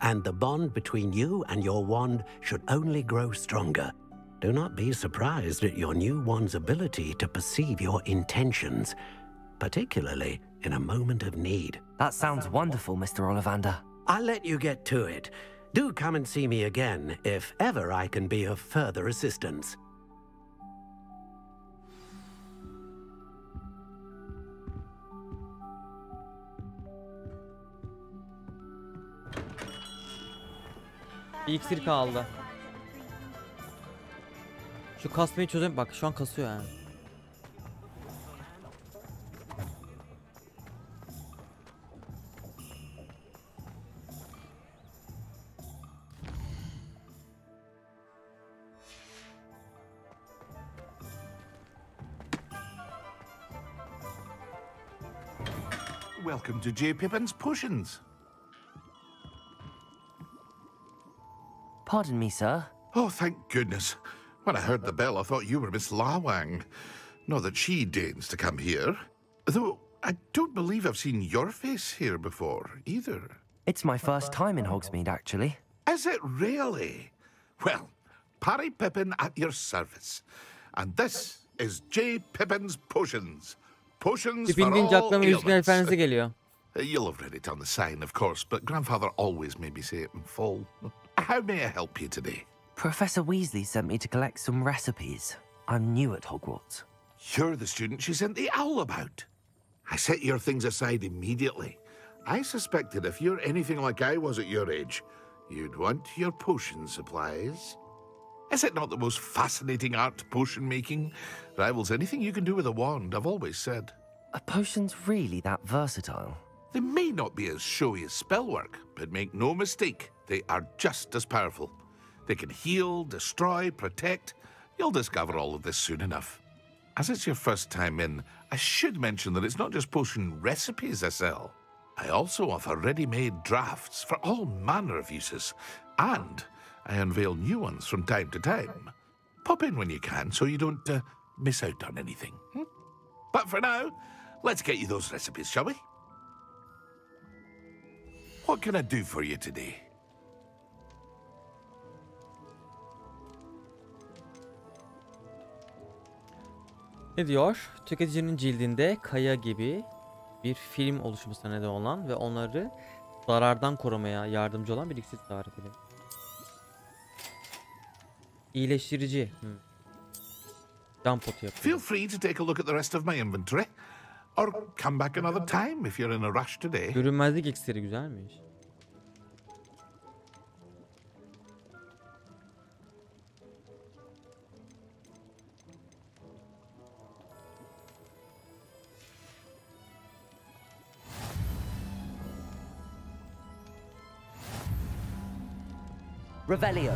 And the bond between you and your wand should only grow stronger. Do not be surprised at your new wand's ability to perceive your intentions, particularly in a moment of need. That sounds wonderful, Mr. Ollivander. I'll let you get to it. Do come and see me again if ever I can be of further assistance. Bir iksir kaldı. Şu kasmayı çözeyim. Bak şu an kasıyor yani. Welcome to J. Pippin's Potions. Pardon me, sir. Oh, thank goodness. When I heard the bell, I thought you were Miss Lawang. Not that she deigns to come here. Though, I don't believe I've seen your face here before, either. It's my first time in Hogsmeade, actually. Is it really? Well, Parry Pippin at your service. And this is J. Pippin's Potions. Potions for Pippin deyince all aklıma Yüzgün ailments. Efendisi geliyor. You'll have read it on the sign, of course, but Grandfather always made me say it in full. How may I help you today? Professor Weasley sent me to collect some recipes. I'm new at Hogwarts. You're the student she sent the owl about. I set your things aside immediately. I suspected if you're anything like I was at your age, you'd want your potion supplies. Is it not the most fascinating art, potion making? Rivals anything you can do with a wand, I've always said. Are potions really that versatile? They may not be as showy as spellwork, but make no mistake, they are just as powerful. They can heal, destroy, protect. You'll discover all of this soon enough. As it's your first time in, I should mention that it's not just potion recipes I sell. I also offer ready-made drafts for all manner of uses, and I unveil new ones from time to time. Pop in when you can so you don't miss out on anything. But for now, let's get you those recipes, shall we? What can I do for you today? Ne diyor? Tüketicinin cildinde kaya gibi bir film oluşmasına neden olan ve onları zarardan korumaya yardımcı olan bir iksir tarif edelim. İyileştirici. Can potu yapıyor. Feel free to take a look at the rest of my inventory. Or come back another time if you're in a rush today. Görünmezlik iksiri güzelmiş. Revelio.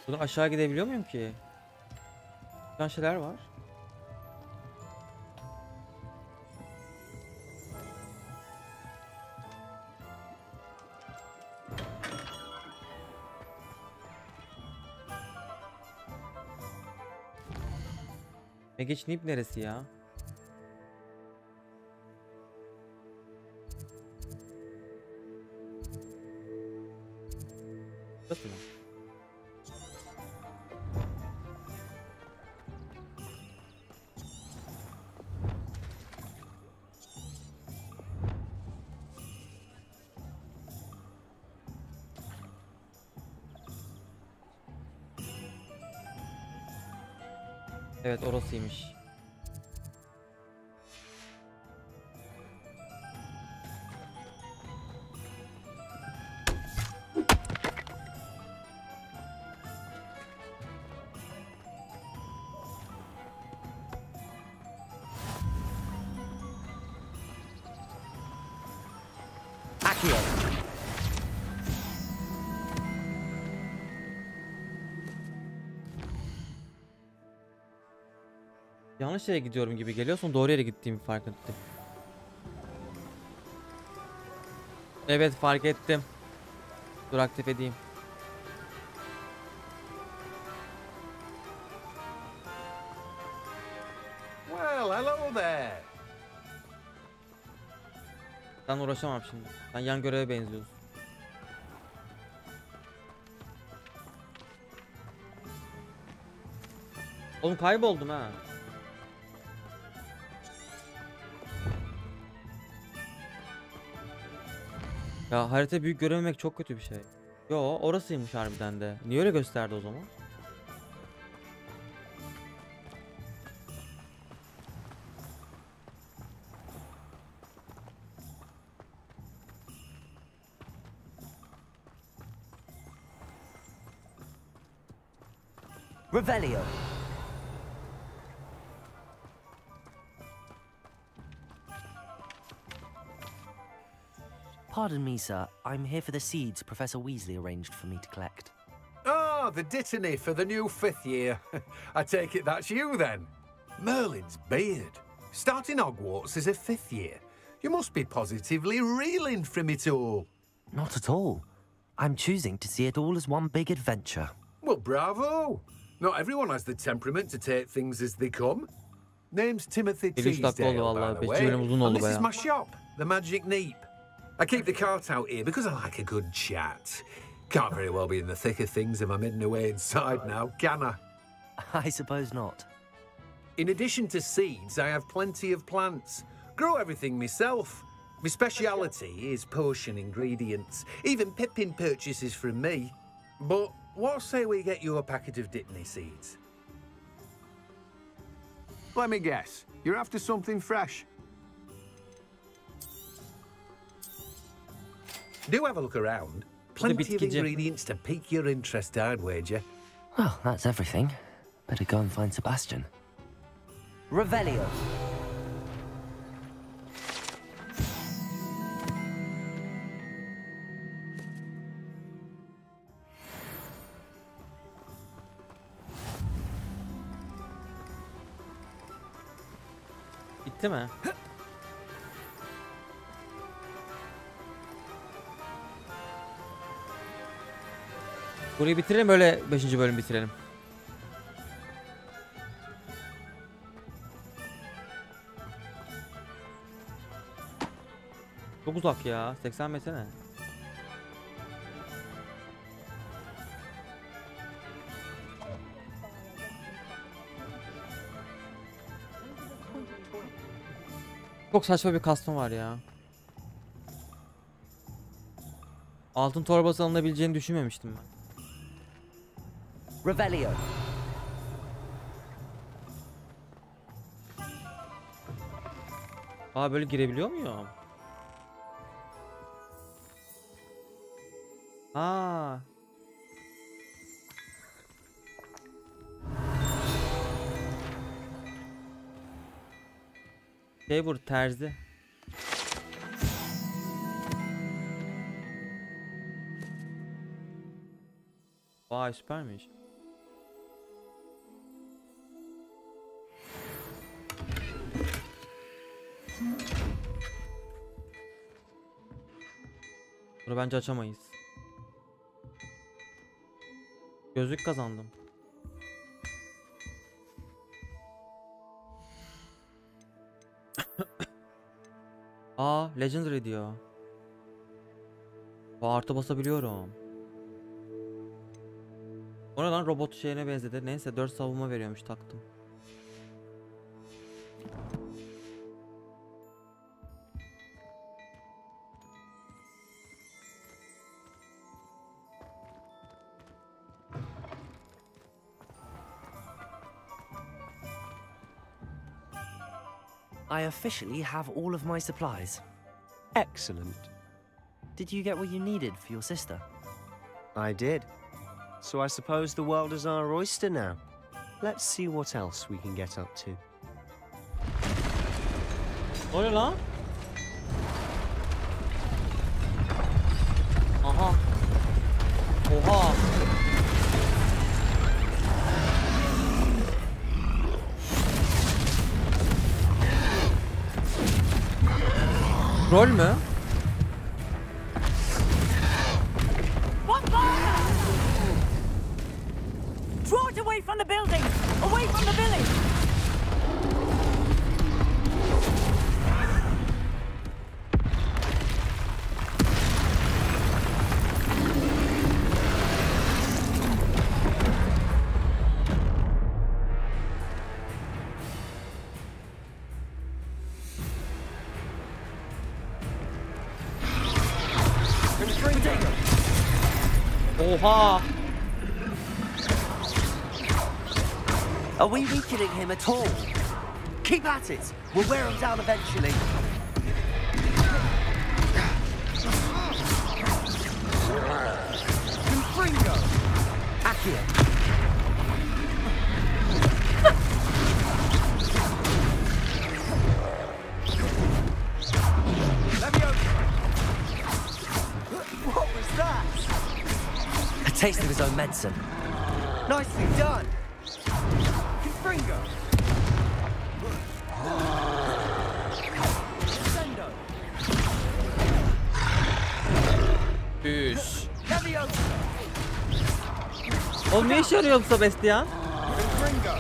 Buradan aşağı gidebiliyor muyum ki? Buradan şeyler var. Megeçnip neresi ya? Burası mı? Evet, orasıymış. Accio. Yanlış yere gidiyorum gibi geliyor, sonra doğru yere gittiğimi fark ettim. Evet, fark ettim. Dur, aktif edeyim. Well, hello there. Ben uğraşamam şimdi. Sen yan göreve benziyorsun. Oğlum kayboldum ha. Ya harita büyük görememek çok kötü bir şey. Yo, orasıymış harbiden de. Niye öyle gösterdi o zaman? Revelio. Pardon me, sir. I'm here for the seeds Professor Weasley arranged for me to collect. Ah, the dittany for the new 5th year. I take it that's you then. Merlin's beard. Starting Hogwarts as a 5th year. You must be positively reeling from it all. Not at all. I'm choosing to see it all as one big adventure. Well, bravo. Not everyone has the temperament to take things as they come. Name's Timothy Teasdale, by the way. And this is my shop, the Magic Neep. I keep the cart out here because I like a good chat. Can't very well be in the thick of things if I'm hidden away inside now, can I? I suppose not. In addition to seeds, I have plenty of plants. Grow everything myself. My speciality is potion ingredients. Even Pippin purchases from me. But what say we get you a packet of Dittany seeds? Let me guess. You're after something fresh. Do have a look around. Plenty of ingredients to pique your interest, I'd wager. Well, that's everything. Better go and find Sebastian. Revelio. Bitti mi? Burayı bitirelim, öyle 5. bölüm bitirelim. Çok uzak ya, 80 metre ne? Çok saçma bir kasma var ya. Altın torbası alınabileceğini düşünmemiştim ben. Revelio. Aa, böyle girebiliyor muyum? Aa. Şey vur, terzi. Vay, süpermiş. Bunu bence açamayız. Gözlük kazandım. Aa, Legendary diyor. Artı basabiliyorum. O ne lan, robot şeyine benzedi. Neyse 4 savunma veriyormuş, taktım. I officially have all of my supplies. Excellent. Did you get what you needed for your sister? I did. So I suppose the world is our oyster now. Let's see what else we can get up to. O ne lan? Aha. Oha. Rol mü? Draw it away from the building! Away from the village! Oha! Are we weakening him at all? Keep at it. We'll wear him down eventually. Confringo! Accio. What was that? A taste of his own medicine. Nicely done. Confringo. Sendo. Üş. Oğlum ne işe yarıyor bu Sebastian? Confringo.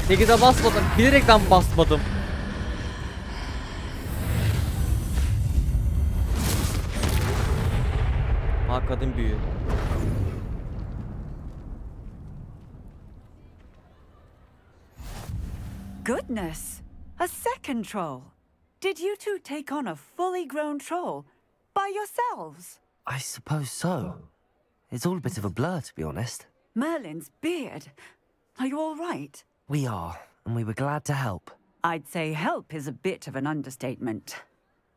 Sekize basmadım. Bilerekten basmadım. Ha, kadın büyü. Goodness! A second troll! Did you two take on a fully grown troll by yourselves? I suppose so. It's all a bit of a blur, to be honest. Merlin's beard. Are you all right? We are, and we were glad to help. I'd say help is a bit of an understatement.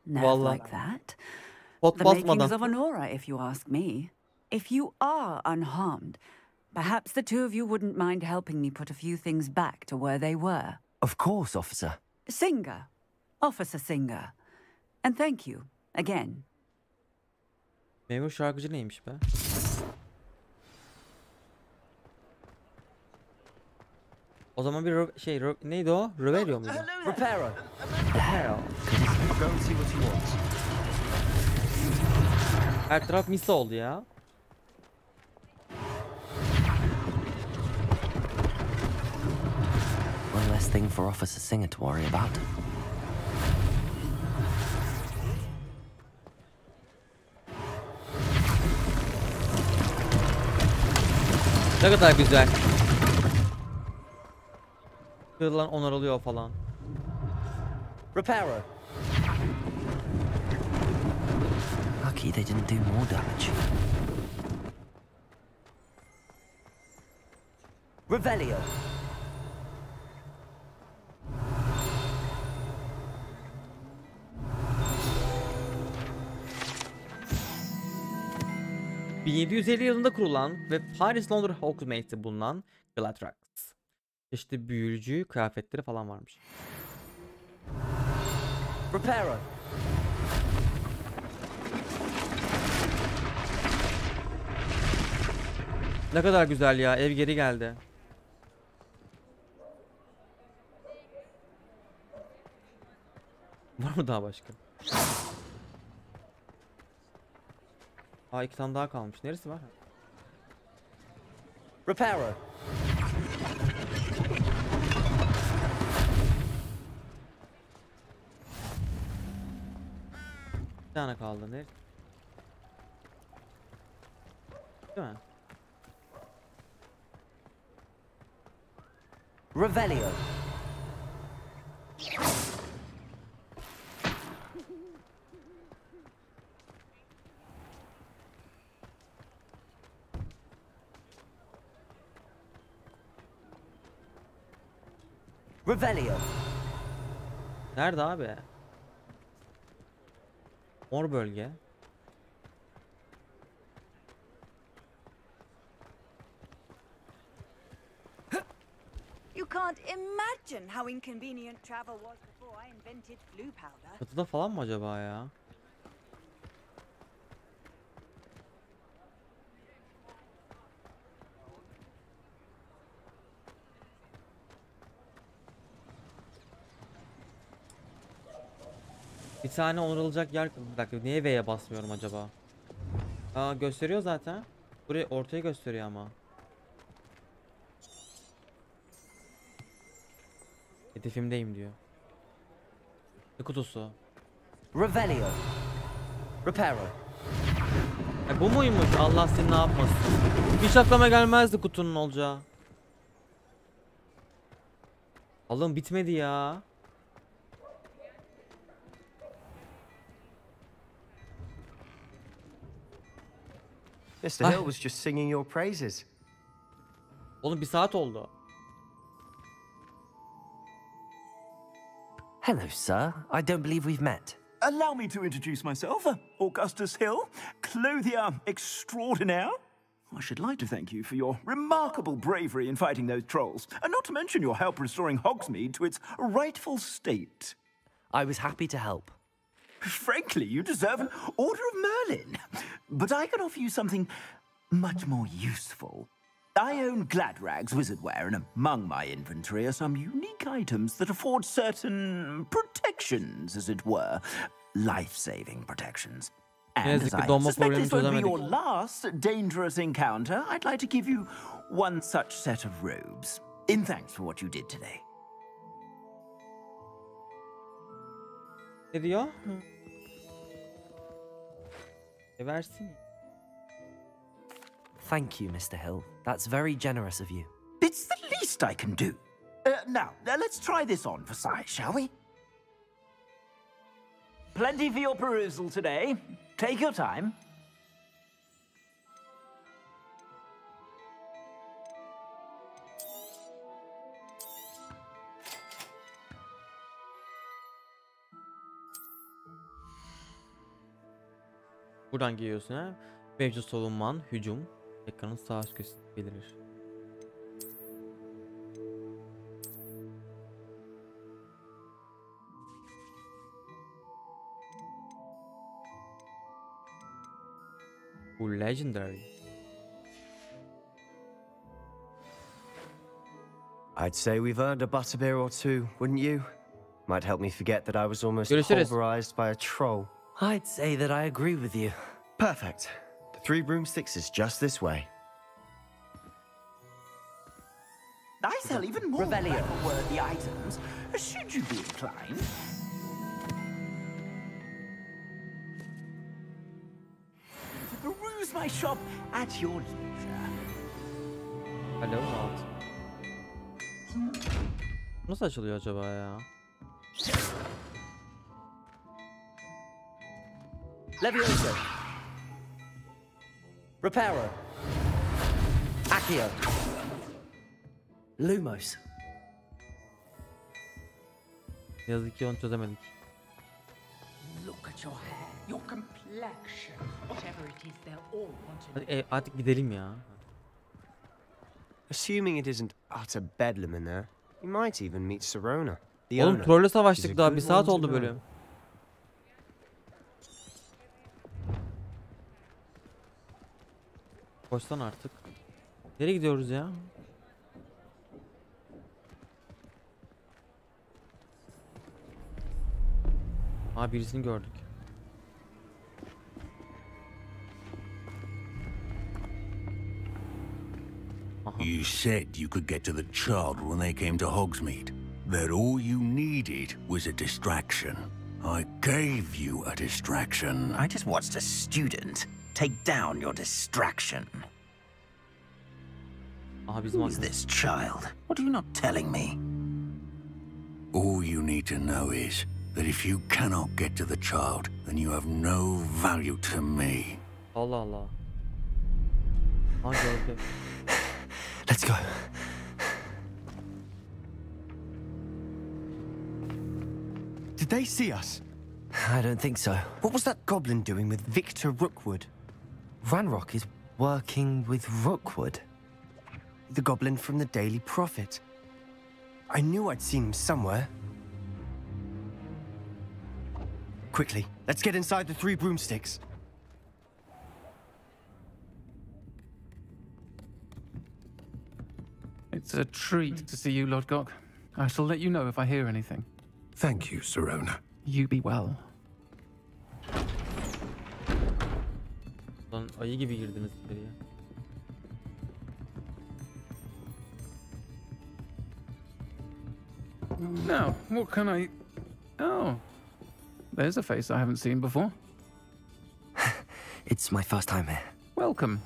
Nerve Vallahi. like that. Pot The makings basmadan. of an aura, if you ask me. If you are unharmed, perhaps the two of you wouldn't mind helping me put a few things back to where they were. Of course, officer. Singer. Officer Singer. And thank you, again. Memur şarkıcı neymiş be? O zaman bir şey neydi o? Revelio muydu? Reparo. Reparo. Go and see what he wants. Her taraf mis oldu ya. One less thing for Officer Singer to worry about. Ne kadar güzel. Kırılan onarılıyor falan. Reparo. Lucky they didn't do more damage. Revelio. ...1750 yılında kurulan ve Paris Londra Hogsmeade'de bulunan Galatrax. İşte büyücü kıyafetleri falan varmış. Reparo. Ne kadar güzel ya, ev geri geldi. Var mı daha başka? Aa, 2 tane daha kalmış. Neresi var? Reparo. Bir tane kaldı. Neresi? Değil mi? Revelio. Revelio. Nerede abi? Mor bölge. You can't imagine how inconvenient travel was before I invented blue powder. Çatıda falan mı acaba ya? Bir tane onarılacak yer... Bir dakika, niye V'ye basmıyorum acaba? Aa, gösteriyor zaten. Burayı ortaya gösteriyor ama. Hedefimdeyim diyor. Ne kutusu? Revelio. Reparo. Bu muymuş? Allah seni ne yapmasın. Hiç aklıma gelmezdi kutunun olacağı. Allah'ım bitmedi ya. Mr. Hill was just singing your praises. Oğlum 1 saat oldu. Hello, sir. I don't believe we've met. Allow me to introduce myself, Augustus Hill, clothier extraordinaire. I should like to thank you for your remarkable bravery in fighting those trolls, and not to mention your help restoring Hogsmeade to its rightful state. I was happy to help. Frankly, you deserve an Order of Merlin. But I can offer you something much more useful. I own Gladrag's wizardware, and among my inventory are some unique items that afford certain protections, as it were. Life-saving protections. And as I suspect this won't be your last dangerous encounter, I'd like to give you one such set of robes, in thanks for what you did today. Ne diyor? Versin. Thank you, Mr. Hill. That's very generous of you. It's the least I can do. Now, let's try this on for size, shall we? Plenty for your perusal today. Take your time. Buradan geliyorsun ha. Mevcut savunman, hücum. Ekranın sağ üst köşesinde belirir. Bu legendary. I'd say we've earned a butterbeer or two, wouldn't you? Might help me forget that I was almost pulverized by a troll. I'd say that I agree with you. Perfect. The 3 broomsticks is just this way. I sell even more worthy items, should you be inclined. To peruse my shop at your leisure. Alo, alt. Nasıl açılıyor acaba ya? Levioso. Reparo. Accio. Lumos. Yazık ki onu çözemedik. Look at your hair, your complexion, whatever it is, they'll all want to Hadi, artık gidelim ya. Assuming it isn't utter bedlam in there, you might even meet Sirona. Oğlum trolle savaştık daha 1 saat oldu bölüm. Koşsan artık. Nereye gidiyoruz ya? Aa, birisini gördük. You said you could get to the child when they came to Hogsmeade. That all you needed was a distraction. I gave you a distraction. I just watched a student take down your distraction. Who's this child? What are you not telling me? All you need to know is that if you cannot get to the child, then you have no value to me. Allah Allah. Okay. Let's go. Did they see us? I don't think so. What was that goblin doing with Victor Rookwood? Ranrock is working with Rookwood. The goblin from the Daily Prophet. I knew I'd seen him somewhere. Quickly, let's get inside the 3 broomsticks. It's a treat to see you, Lodgok. I shall let you know if I hear anything. Thank you, Sirona. You be well. Lan ayı gibi girdiniz içeriye. Now, what can I... Oh, there's a face I haven't seen before. It's my first time here. Welcome.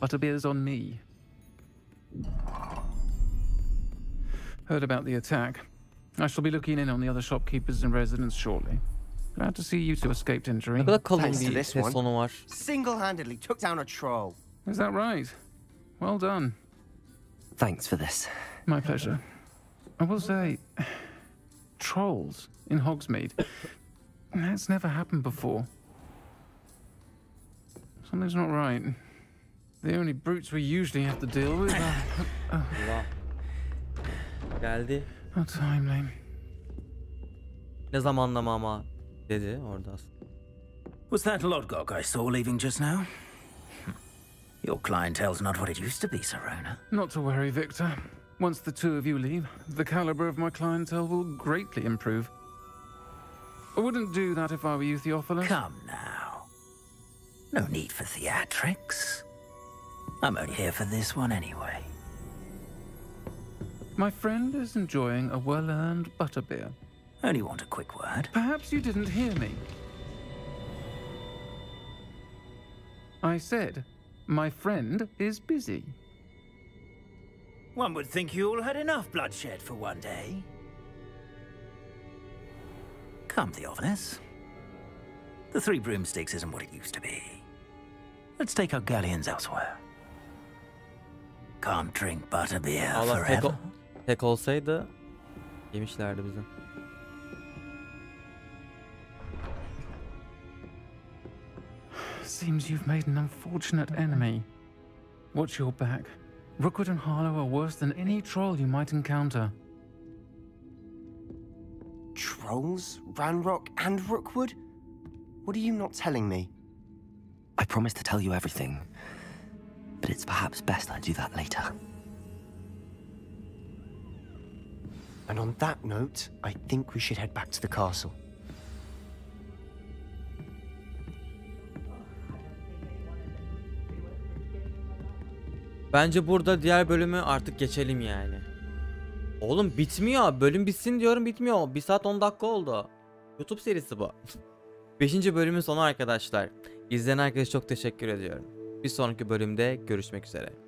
Butterbeer's on me. Heard about the attack. I shall be looking in on the other shopkeepers and residents shortly. Glad to see you two escaped injury. Ne kadar kalın bir ses tonu var. Single-handedly took down a troll. Is that right? Well done. Thanks for this. My pleasure. I will say, trolls in Hogsmeade. That's never happened before. Something's not right. The only brutes we usually have to deal with are... Geldi. How timely. Ne zamanlama ama dedi orada aslında. Was that Lodgok I saw leaving just now? Your clientele's not what it used to be, Sirona. Not to worry, Victor. Once the 2 of you leave, the caliber of my clientele will greatly improve. I wouldn't do that if I were you, Theophilus. Come now. No need for theatrics. I'm only here for this one anyway. My friend is enjoying a well-earned butterbeer. Only want a quick word. Perhaps you didn't hear me. I said, my friend is busy. One would think you all had enough bloodshed for one day. Come, Theophilus. The 3 broomsticks isn't what it used to be. Let's take our galleons elsewhere. Can't drink butterbeer forever. Tek olsaydı yemişlerdi bizi. Seems you've made an unfortunate enemy. Watch your back. Rookwood and Harlow are worse than any troll you might encounter. Trolls? Ranrock and Rookwood? What are you not telling me? I promised to tell you everything, but it's perhaps best I do that later. And on that note, I think we should head back to the castle. Bence burada diğer bölümü artık geçelim yani. Oğlum bitmiyor. Bölüm bitsin diyorum, bitmiyor. 1 saat 10 dakika oldu. YouTube serisi bu. 5. bölümün sonu arkadaşlar. İzleyen herkese çok teşekkür ediyorum. Bir sonraki bölümde görüşmek üzere.